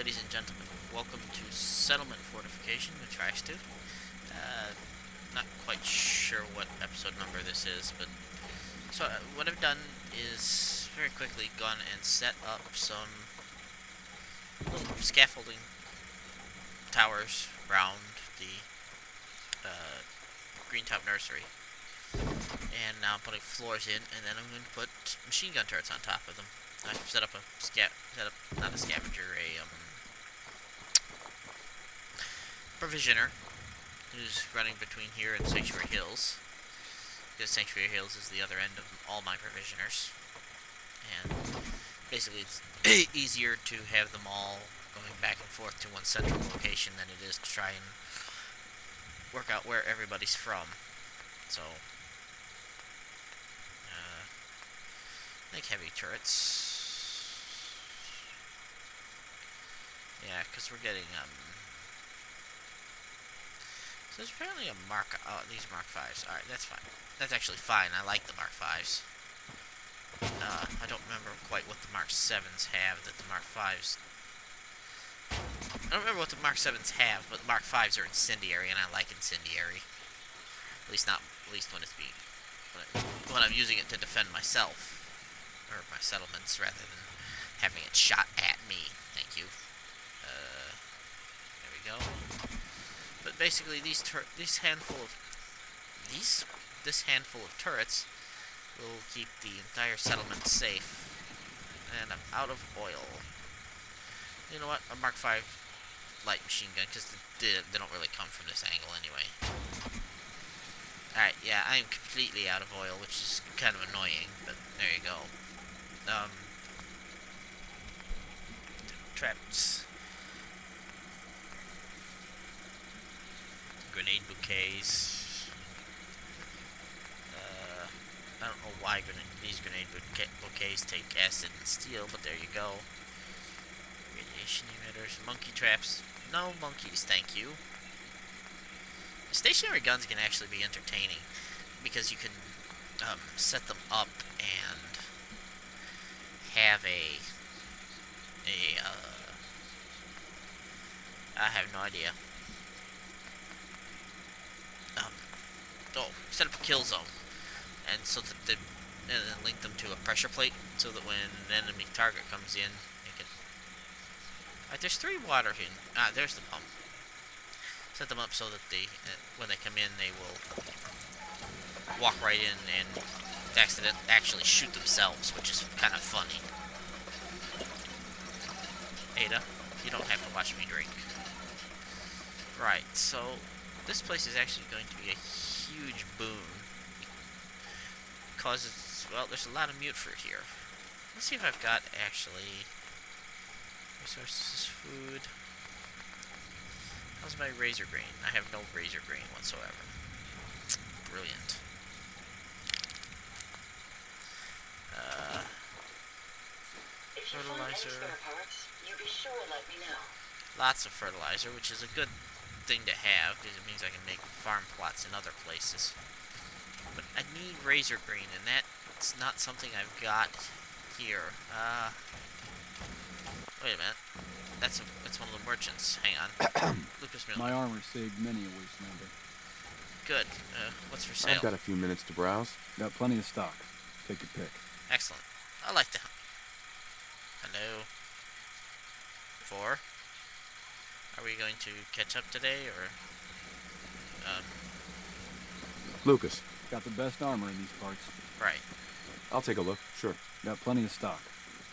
Ladies and gentlemen, welcome to Settlement Fortification with Tri-Stu. Not quite sure what episode number this is, but what I've done is very quickly gone and set up some little scaffolding towers around the green top nursery, and now I'm putting floors in, and then I'm going to put machine gun turrets on top of them. I've set up not a scavenger, a provisioner who's running between here and Sanctuary Hills, because Sanctuary Hills is the other end of all my provisioners, and basically it's easier to have them all going back and forth to one central location than it is to try and work out where everybody's from. So, make heavy turrets. Yeah, because we're getting, so there's apparently a Mark, these Mark 5s. Alright, that's fine. That's actually fine. I like the Mark 5s. I don't remember quite what the Mark 7s have that the Mark 5s... I don't remember what the Mark 7s have, but the Mark 5s are incendiary, and I like incendiary. At least when it's being... when I'm using it to defend myself. Or my settlements, rather than having it shot at me. Thank you. There we go. But basically, this handful of turrets will keep the entire settlement safe. And I'm out of oil. You know what? A Mark 5 light machine gun, because they don't really come from this angle anyway. Alright, yeah, I am completely out of oil, which is kind of annoying, but there you go. Traps. Grenade bouquets. I don't know why these grenade bouquets take acid and steel, but there you go. Radiation emitters. Monkey traps. No monkeys, thank you. Stationary guns can actually be entertaining, because you can set them up and have I have no idea. Set up a kill zone, and so that and then link them to a pressure plate, so that when an enemy target comes in, they can. Alright, there's 3 water in. There's the pump. Set them up so that when they come in, they will walk right in and actually shoot themselves, which is kind of funny. Ada, you don't have to watch me drink. Right, so this place is actually going to be a huge boon, because there's a lot of mute fruit here. Let's see if I've got actually resources, food. How's my razor grain? I have no razor grain whatsoever. Brilliant. Fertilizer. You be sure let me know. Lots of fertilizer, which is a good thing to have, because it means I can make farm plots in other places. But I need razor grain, and that's not something I've got here. Wait a minute. That's one of the merchants. Hang on. Lucas Mill. My armor saved many a wastelander. Good. What's for sale? I've got a few minutes to browse. Got plenty of stock. Take your pick. Excellent. I like that. Hello. 4. Are we going to catch up today, or... Lucas, Got the best armor in these parts. Right. I'll take a look. Sure. Got plenty of stock.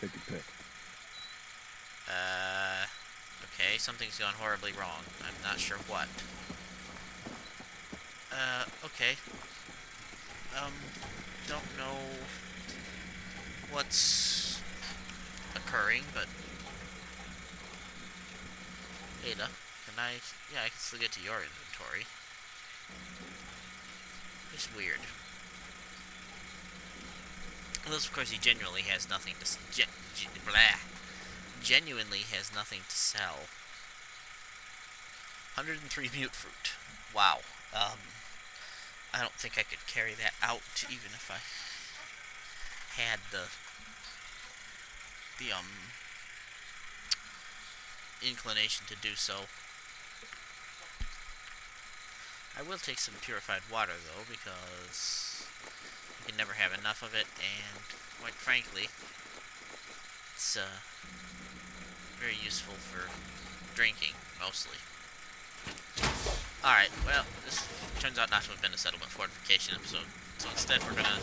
Take your pick. Okay, something's gone horribly wrong. I'm not sure what. Okay. Don't know what's occurring, but... Ada, yeah, I can still get to your inventory. It's weird. Unless, of course, he genuinely has nothing to... Genuinely has nothing to sell. 103 mute fruit. Wow. I don't think I could carry that out, even if I had inclination to do so. I will take some purified water, though, because you can never have enough of it, and, quite frankly, it's very useful for drinking, mostly. Alright, well, this turns out not to have been a settlement fortification episode, so instead we're gonna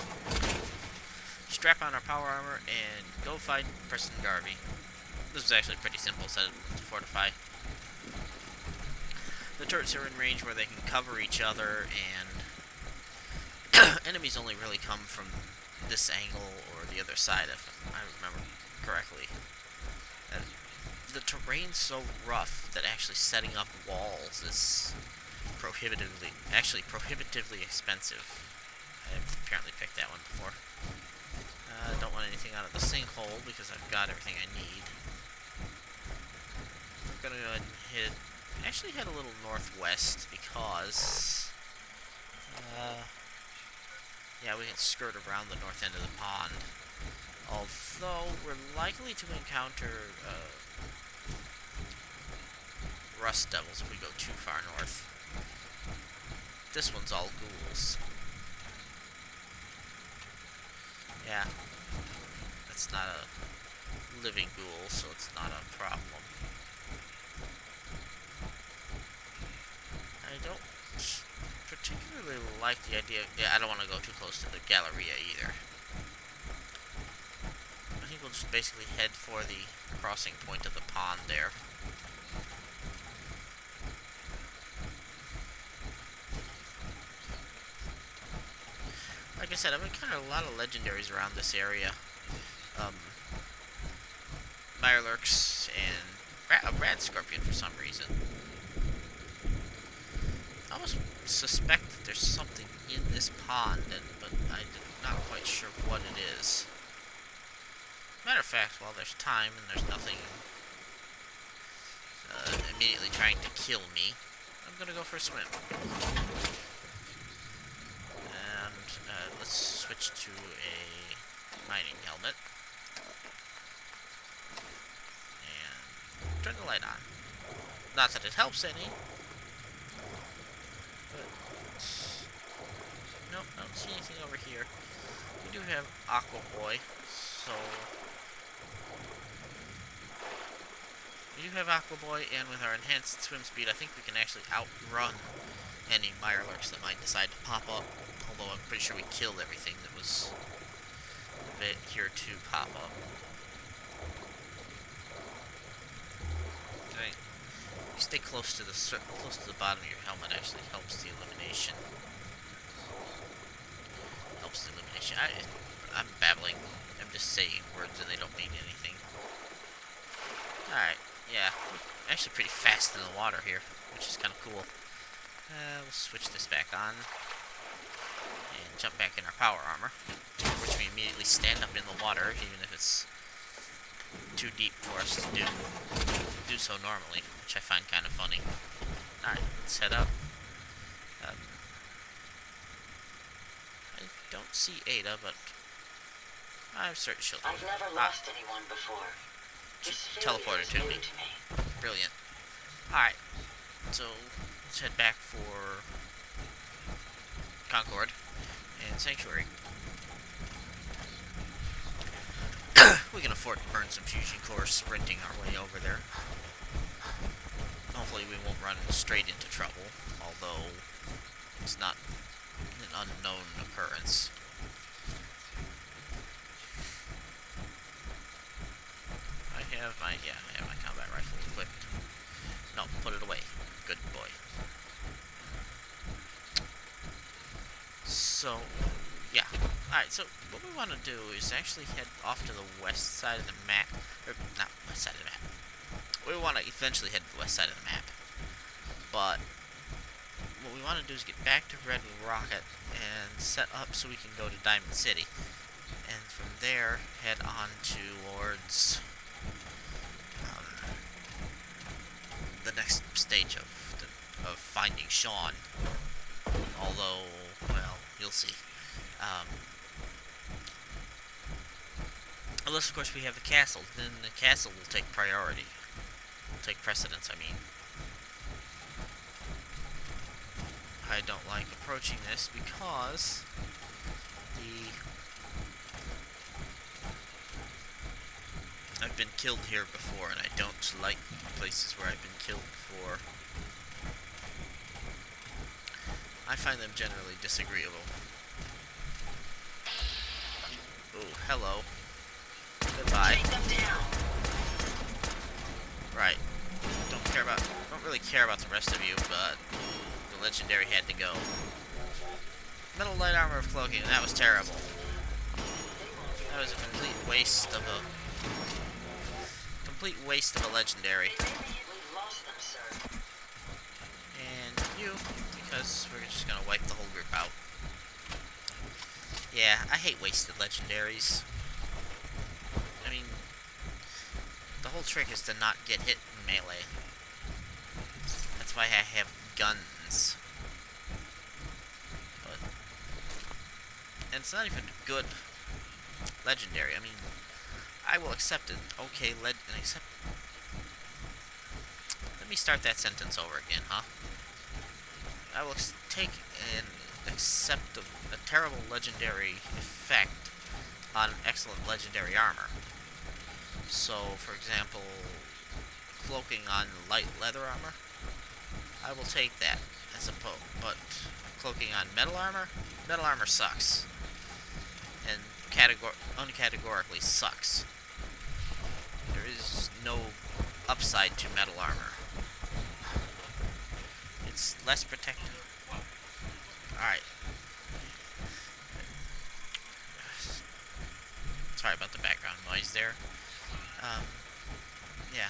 strap on our power armor and go fight Preston Garvey. This was actually pretty simple settlement to fortify. The turrets are in range where they can cover each other, and enemies only really come from this angle or the other side, if I remember correctly. The terrain's so rough that actually setting up walls is prohibitively expensive. I've apparently picked that one before. Don't want anything out of the sinkhole because I've got everything I need. I'm gonna go ahead and head a little northwest because yeah, we can skirt around the north end of the pond. Although we're likely to encounter rust devils if we go too far north. This one's all ghouls. Yeah, that's not a living ghoul, so it's not a problem. I don't particularly like the idea. Yeah, I don't want to go too close to the Galleria either. I think we'll just basically head for the crossing point of the pond there. Like I said, I've encountered a lot of legendaries around this area. Mirelurks and a rad scorpion for some reason. I almost suspect that there's something in this pond, but I'm not quite sure what it is. Matter of fact, while there's time and there's nothing immediately trying to kill me, I'm gonna go for a swim. And let's switch to a mining helmet. And turn the light on. Not that it helps any. But nope, I don't see anything over here. We do have Aqua Boy, so we do have Aqua Boy, and with our enhanced swim speed, I think we can actually outrun any Mirelurks that might decide to pop up. Although I'm pretty sure we killed everything that was here to pop up. Okay. You stay close to the bottom of your helmet. Actually helps the illumination. I'm babbling. I'm just saying words and they don't mean anything. Alright, yeah. We're actually pretty fast in the water here, which is kind of cool. We'll switch this back on. And jump back in our power armor. Which we immediately stand up in the water, even if it's too deep for us to do so normally, which I find kind of funny. Alright, let's head up. I don't see Ada, but I'm certain she'll do it. I've never lost anyone before. This Teleported to me. Brilliant. Alright, so let's head back for Concord and Sanctuary. We can afford to burn some fusion cores sprinting our way over there. Hopefully we won't run straight into trouble, although it's not an unknown occurrence. I have my combat rifle equipped. No, put it away. Good boy. So, yeah. Alright, so what we want to do is actually head off to the west side of the map. Or, not west side of the map. We want to eventually head to the west side of the map. But what we want to do is get back to Red Rocket and set up so we can go to Diamond City. And from there, head on towards the next stage of finding Sean. Although, well, you'll see. Unless, of course, we have the castle. Then the castle will take priority. take precedence, I mean. I don't like approaching this because I've been killed here before, and I don't like places where I've been killed before. I find them generally disagreeable. Oh, hello. Goodbye. Take them down. Right. Don't really care about the rest of you, but the legendary had to go. Metal light armor of cloaking, and that was terrible. That was a complete waste of a legendary. We've lost them, sir. And you, because we're just gonna wipe the whole group out. Yeah, I hate wasted legendaries. I mean, the whole trick is to not get hit in melee. That's why I have guns. But, and it's not even good legendary. I mean, I will accept it. Okay, let me start that sentence over again, huh? I will take and accept a terrible legendary effect on excellent legendary armor. So, for example, cloaking on light leather armor, I will take that as opposed, but cloaking on metal armor sucks. And uncategorically sucks. There is no upside to metal armor. It's less protective. Alright. Sorry about the background noise there. Yeah.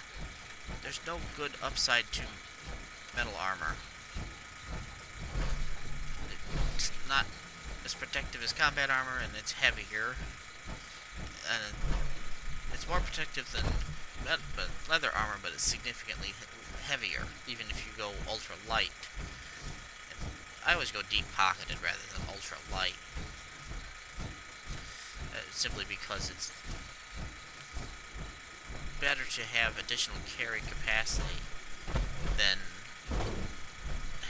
There's no good upside to metal armor. It's not as protective as combat armor, and it's heavier. And it's more protective than leather armor, but it's significantly heavier, even if you go ultra light. I always go deep pocketed rather than ultra light, simply because it's better to have additional carry capacity than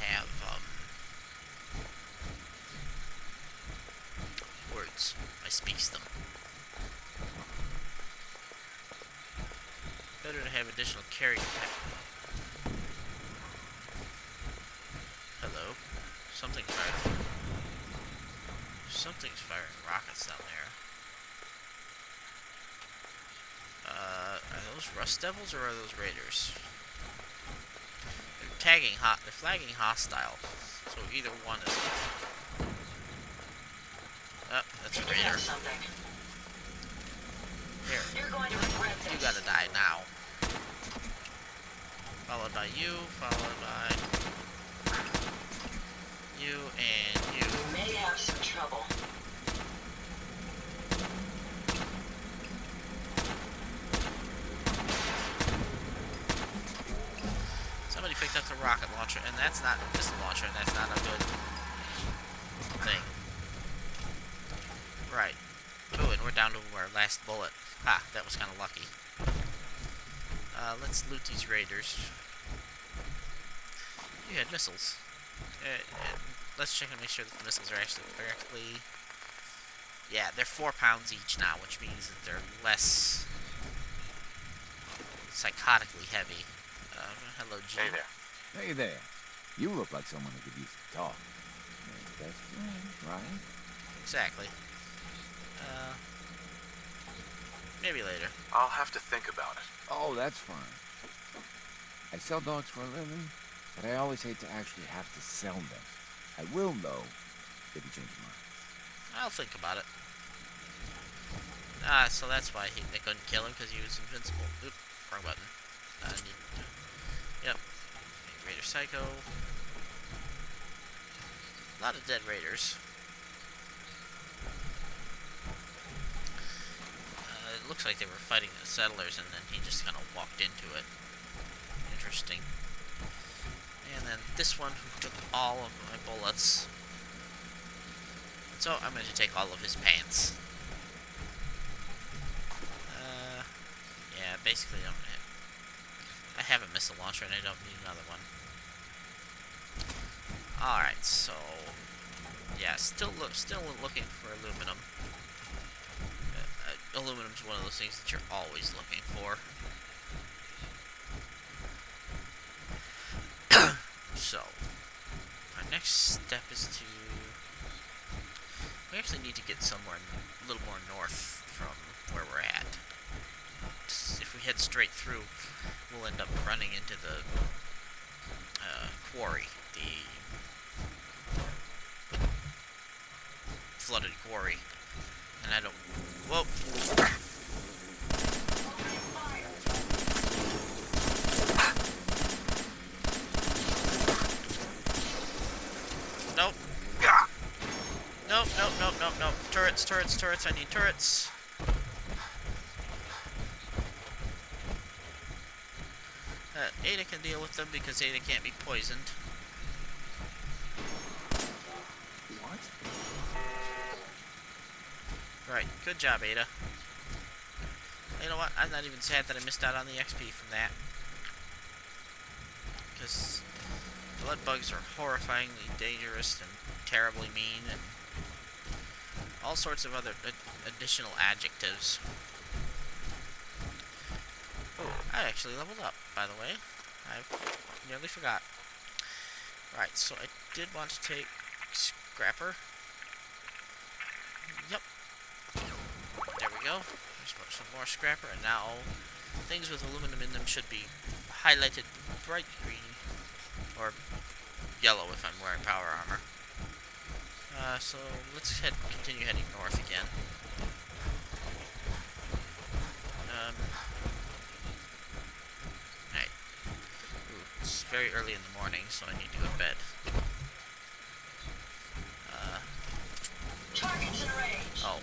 have words. I speaks them. Better to have additional carry capacity. Hello. Something's firing rockets down there. Are those Rust Devils or are those Raiders? They're flagging hostile. So either one is. Oh, that's a Raider. Here. You're going to regret this. You gotta die now. Followed by you, followed by you, and you. You may have some trouble. Somebody picked up the rocket launcher, and that's not a missile launcher, and that's not a good thing. Right. Ooh, and we're down to our last bullet. Ha, that was kind of lucky. Let's loot these raiders. You had missiles. Let's check and make sure that the missiles are actually correctly... Yeah, they're 4 pounds each now, which means that they're less psychotically heavy. Hello, G. Hey there. Hey there. You look like someone who could use some talk. Man's best friend, right? Exactly. Maybe later. I'll have to think about it. Oh, that's fine. I sell dogs for a living, but I always hate to actually have to sell them. I will, though, if you change your mind. I'll think about it. So that's why they couldn't kill him, because he was invincible. Oop, wrong button. Yep. Raider Psycho. A lot of dead raiders. It looks like they were fighting the settlers, and then he just kind of walked into it. Interesting. And then this one, who took all of my bullets. So I'm going to take all of his pants. Yeah, basically I I have a missile launcher and I don't need another one. Alright, so... yeah, still looking for aluminum. Aluminum's one of those things that you're always looking for. So, our next step is to... we actually need to get somewhere a little more north from where we're at. If we head straight through, we'll end up running into the quarry, the flooded quarry. And I don't... whoa! Nope. Nope, nope, nope, nope, nope. Turrets, turrets, turrets. I need turrets. Ada can deal with them because Ada can't be poisoned. What? Right, good job, Ada. You know what? I'm not even sad that I missed out on the XP from that. Because blood bugs are horrifyingly dangerous and terribly mean and all sorts of other additional adjectives. Oh, I actually leveled up, by the way. I nearly forgot. Right, so I did want to take Scrapper. Yep. There we go. There's some more Scrapper, and now things with aluminum in them should be highlighted bright green. Or yellow if I'm wearing power armor. So let's continue heading north again. Right. Ooh, it's very early in the morning, so I need to go to bed. Targets in range. Oh,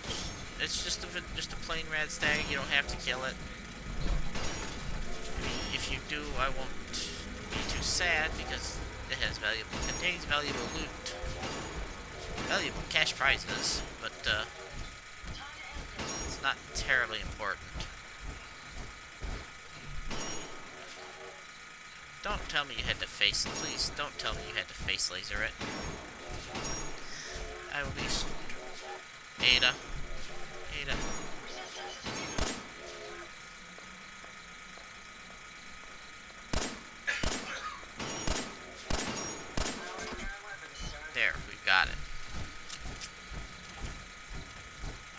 it's just a plain red stag. You don't have to kill it. I mean, if you do, I won't be too sad because it contains valuable loot, valuable cash prizes, but it's not terribly important. Don't tell me you had to face it, please. Don't tell me you had to face laser it. I will be... Ada. Ada. There, we've got it.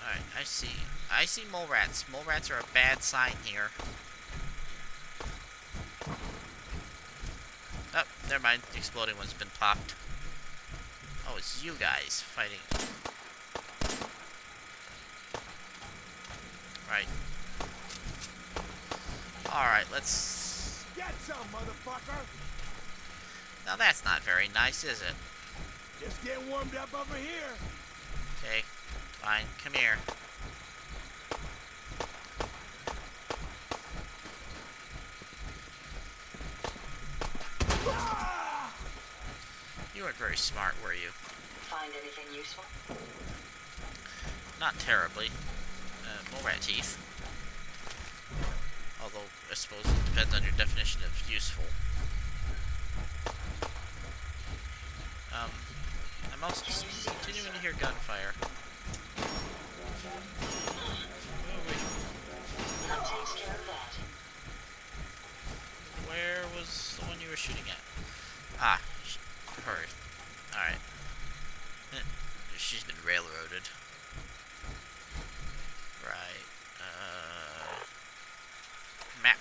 Alright, I see. I see mole rats. Mole rats are a bad sign here. Oh, never mind. The exploding one's been popped. Oh, it's you guys fighting. Right. Alright, let's... Get some, motherfucker! Now that's not very nice, is it? Just get warmed up over here. Okay, fine. Come here. You weren't very smart, were you? Find anything useful? Not terribly. Mole rat teeth. Although, I suppose it depends on your definition of useful. I'm also continuing to hear gunfire. Oh, wait. That takes care of that. Where was the one you were shooting at? Ah, her. Alright. She's been railroaded. Right. Map.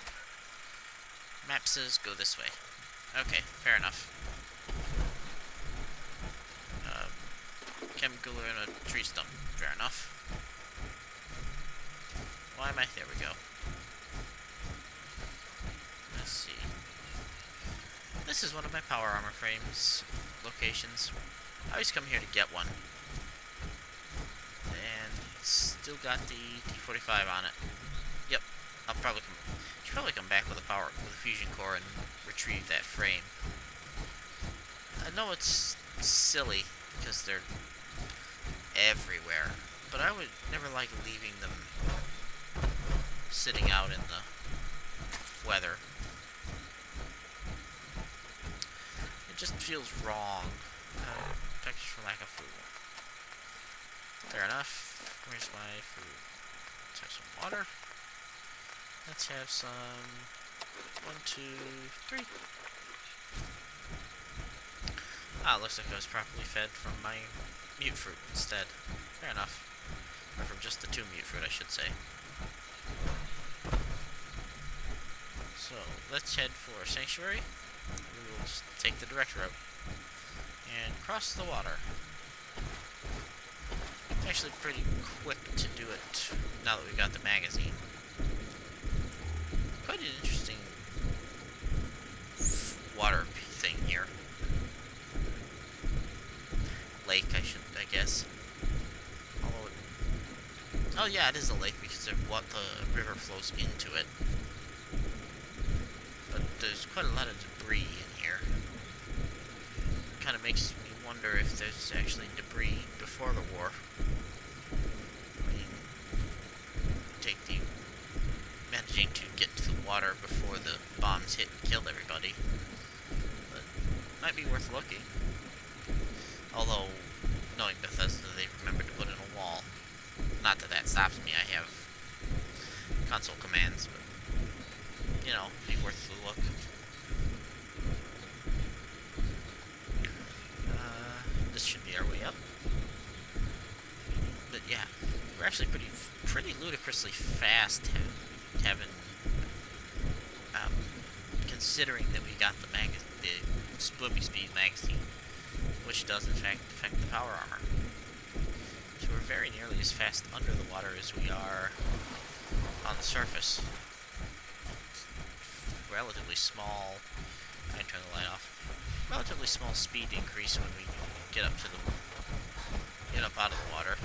Map says go this way. Okay, fair enough. Chemical in a tree stump. Fair enough. Why am I... There we go. Let's see. This is one of my power armor frames locations. I always come here to get one. And it's still got the T-45 on it. Yep. I'll probably should probably come back with a fusion core and retrieve that frame. I know it's silly because they're everywhere, but I would never like leaving them sitting out in the weather. just feels wrong. Package for lack of food. Fair enough. Where's my food? Let's have some water. Let's have some... 1, 2, 3. Ah, looks like I was properly fed from my mute fruit instead. Fair enough. Or from just the 2 mute fruit, I should say. So, let's head for Sanctuary. We will just take the direct route. And cross the water. It's actually pretty quick to do it now that we got the magazine. Quite an interesting water thing here. Lake, I guess. Although oh yeah, it is a lake because of what the river flows into it. But there's quite a lot of debris in here. Kind of makes me wonder if there's actually debris before the war. I mean, take the managing to get to the water before the bombs hit and killed everybody. But might be worth looking. Although, knowing Bethesda, they remembered to put in a wall. Not that that stops me, I have console commands, but, you know, be worth the look. This should be our way up. But yeah, we're actually pretty ludicrously fast having, considering that we got the Swimming Speed magazine, which does in fact affect the power armor. So we're very nearly as fast under the water as we are on the surface. Relatively small. I turn the light off. Relatively small speed increase when we get up out of the water.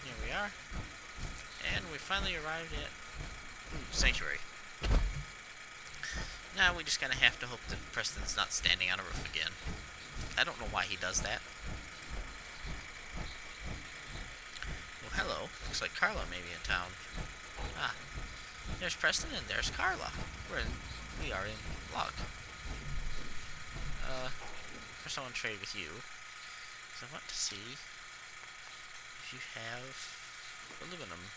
Here we are, and we finally arrived at Sanctuary. Now we just kind of have to hope that Preston's not standing on a roof again. I don't know why he does that. Well, hello. Looks like Carla may be in town. Ah, there's Preston and there's Carla. We are in luck. First I want to trade with you, because I want to see if you have aluminum.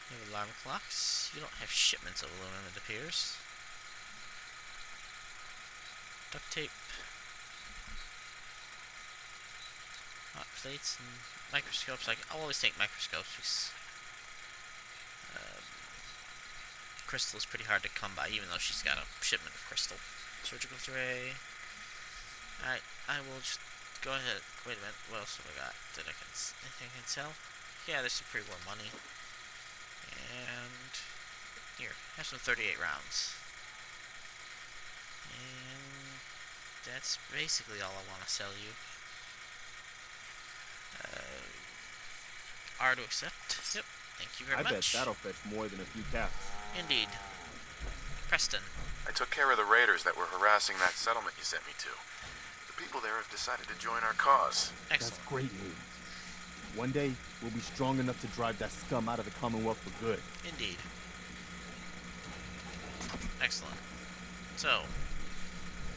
You have alarm clocks. You don't have shipments of aluminum, it appears. Duct tape. Hot plates and microscopes. I'll always take microscopes because crystal is pretty hard to come by, even though she's got a shipment of crystal. Surgical tray. Alright, I will just go ahead. Wait a minute, what else have I got that anything I can sell? Yeah, there's some pre-war money. And here, have some 38 rounds. And that's basically all I want to sell you. R to accept. Yep, thank you very much. I bet that'll fetch more than a few caps. Indeed. Preston. I took care of the raiders that were harassing that settlement you sent me to. The people there have decided to join our cause. Excellent. That's great news. One day, we'll be strong enough to drive that scum out of the Commonwealth for good. Indeed. Excellent. So,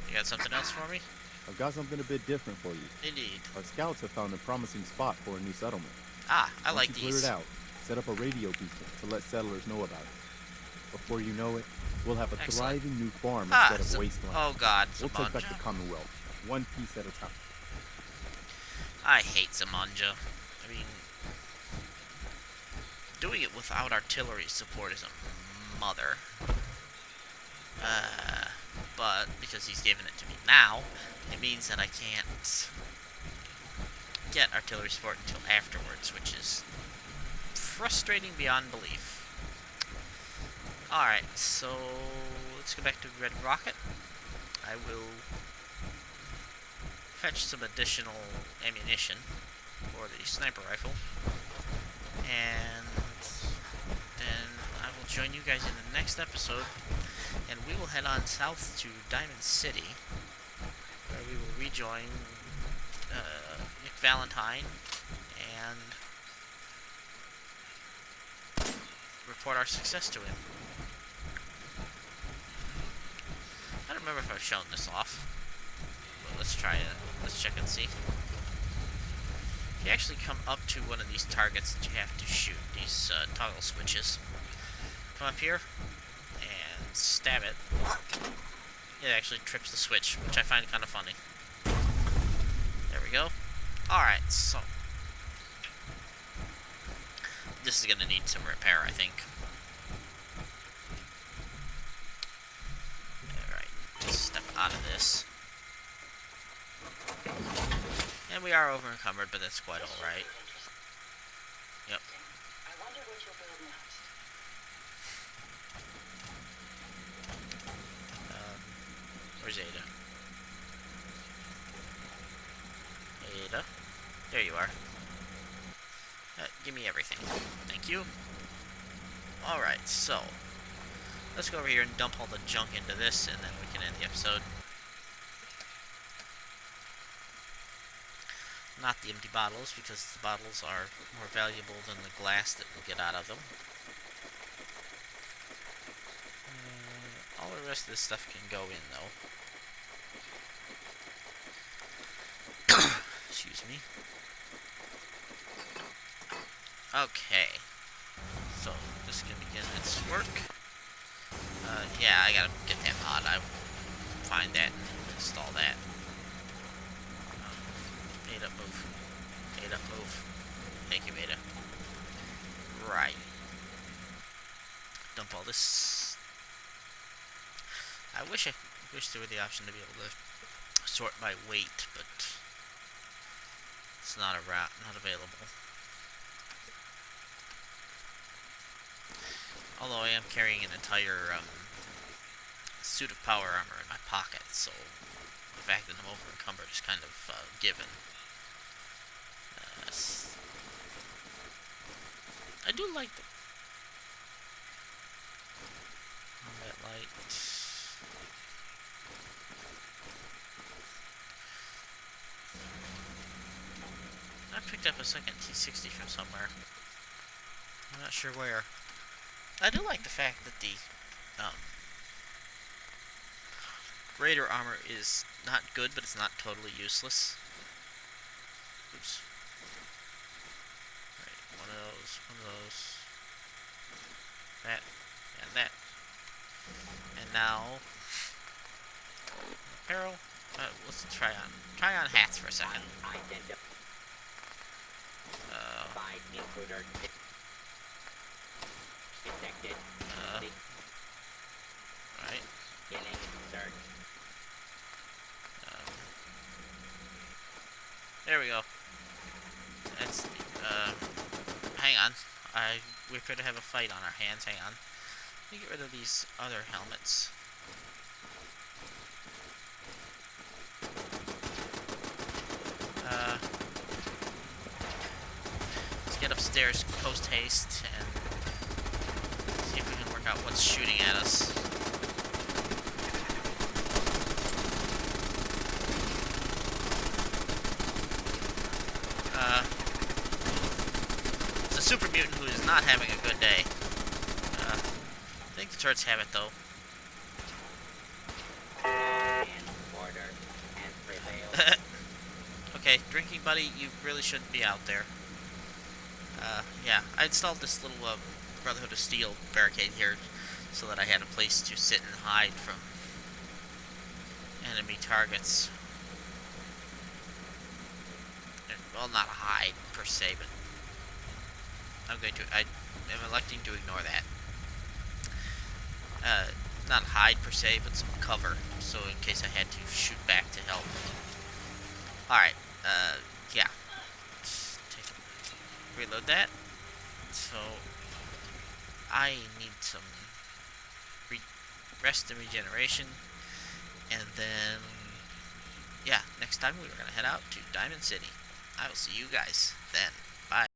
you got something else for me? I've got something a bit different for you. Indeed. Our scouts have found a promising spot for a new settlement. Ah, I like Once you these. clear it out, set up a radio beacon to let settlers know about it. Before you know it, we'll have a Excellent. thriving new farm Ah, instead of wasteland. oh god, We'll take back the Zamanja. Commonwealth, one piece at a time. I hate Zamanja. I mean, doing it without artillery support is a mother. But because he's given it to me now, it means that I can't get artillery support until afterwards, which is frustrating beyond belief. Alright, so let's go back to Red Rocket. I will fetch some additional ammunition for the sniper rifle. And then I will join you guys in the next episode. And we will head on south to Diamond City, where we will rejoin Nick Valentine and report our success to him. remember if I've shown this off. But let's try it. Let's check and see. If you actually come up to one of these targets that you have to shoot, these toggle switches, come up here and stab it. It actually trips the switch, which I find kind of funny. There we go. Alright, so this is gonna need some repair, I think. Alright, let's step out of this. And we are over encumbered, but that's quite alright. Yep. I wonder what you'll build next. Where's Ada? Ada? There you are. Give me everything. Thank you. Alright, so let's go over here and dump all the junk into this, and then we can end the episode. Not the empty bottles, because the bottles are more valuable than the glass that we'll get out of them. All the rest of this stuff can go in, though. Excuse me. Okay. So, this can begin its work. Yeah, I gotta get that mod. I find that and install that. Ada, move. Ada, move. Thank you, Ada. Right. Dump all this. I wish there were the option to be able to sort by weight, but it's not not available. Although I am carrying an entire suit of power armor in my pocket, so the fact that I'm over encumbered is kind of given. I do like the that light. I picked up a second T60 from somewhere. I'm not sure where. I do like the fact that the Raider armor is not good, but it's not totally useless. Oops. Right, one of those. That, and that. And now, apparel. Let's try on hats for a second. Right. There we go. That's hang on. We could have a fight on our hands. Hang on. Let me get rid of these other helmets. Let's get upstairs post haste and see if we can work out what's shooting at us. It's a super mutant who is not having a good day. I think the turrets have it though. Okay, drinking buddy, you really shouldn't be out there. Yeah, I installed this little Brotherhood of Steel barricade here so that I had a place to sit and hide from enemy targets. Well, not hide per se, but I am electing to ignore that. Not hide per se, but some cover, so in case I had to shoot back to help. Alright, yeah. Reload that. So, I need some rest and regeneration, and then, yeah, next time we're going to head out to Diamond City. I will see you guys then. Bye.